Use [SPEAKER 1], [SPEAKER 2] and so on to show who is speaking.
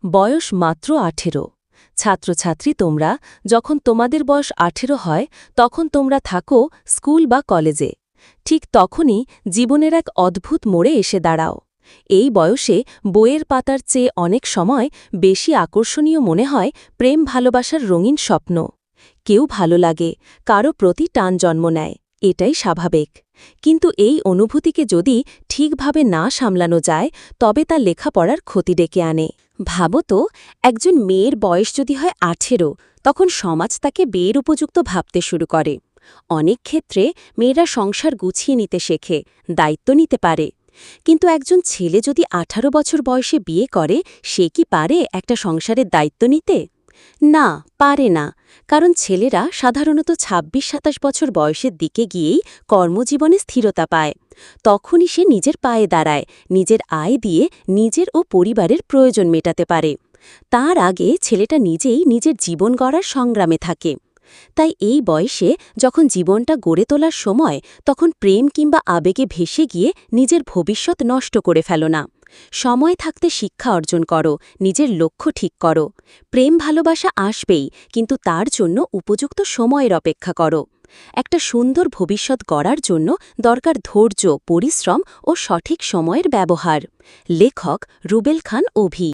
[SPEAKER 1] বয়স মাত্র 18। ছাত্রছাত্রী তোমরা যখন তোমাদের বয়স 18 হয় তখন তোমরা থাকো স্কুল বা কলেজে। ঠিক তখনই জীবনের এক অদ্ভুত মোড়ে এসে দাঁড়াও। এই বয়সে বইয়ের পাতার চেয়ে অনেক সময় বেশি আকর্ষণীয় মনে হয় প্রেম ভালোবাসার রঙিন স্বপ্ন। কেউ ভালো লাগে, কারো প্রতি টান জন্ম নেয়, এটাই স্বাভাবিক। কিন্তু এই অনুভূতিকে যদি ঠিকভাবে না সামলানো যায় তবে তা লেখাপড়ার ক্ষতি ডেকে আনে। ভাবো তো, একজন মেয়ের বয়স যদি হয় 18, তখন সমাজ তাকে বিয়ের উপযুক্ত ভাবতে শুরু করে। অনেক ক্ষেত্রে মেয়েরা সংসার গুছিয়ে নিতে শেখে, দায়িত্ব নিতে পারে। কিন্তু একজন ছেলে যদি 18 বছর বয়সে বিয়ে করে, সে কি পারে একটা সংসারের দায়িত্ব নিতে? না, পারে না। কারণ ছেলেরা সাধারণত 26-27 বছর বয়সের দিকে গিয়েই কর্মজীবনে স্থিরতা পায়। তখনই সে নিজের পায়ে দাঁড়ায়, নিজের আয় দিয়ে নিজের ও পরিবারের প্রয়োজন মেটাতে পারে। তার আগে ছেলেটা নিজেই নিজের জীবন গড়ার সংগ্রামে থাকে। তাই এই বয়সে যখন জীবনটা গড়ে তোলার সময়, তখন প্রেম কিংবা আবেগে ভেসে গিয়ে নিজের ভবিষ্যৎ নষ্ট করে ফেলো না। সময় থাকতে শিক্ষা অর্জন করো, নিজের লক্ষ্য ঠিক করো। প্রেম ভালোবাসা আসবেই, কিন্তু তার জন্য উপযুক্ত সময়ের অপেক্ষা করো। একটা সুন্দর ভবিষ্যৎ গড়ার জন্য দরকার ধৈর্য, পরিশ্রম ও সঠিক সময়ের ব্যবহার। লেখক রুবেল খান অভি।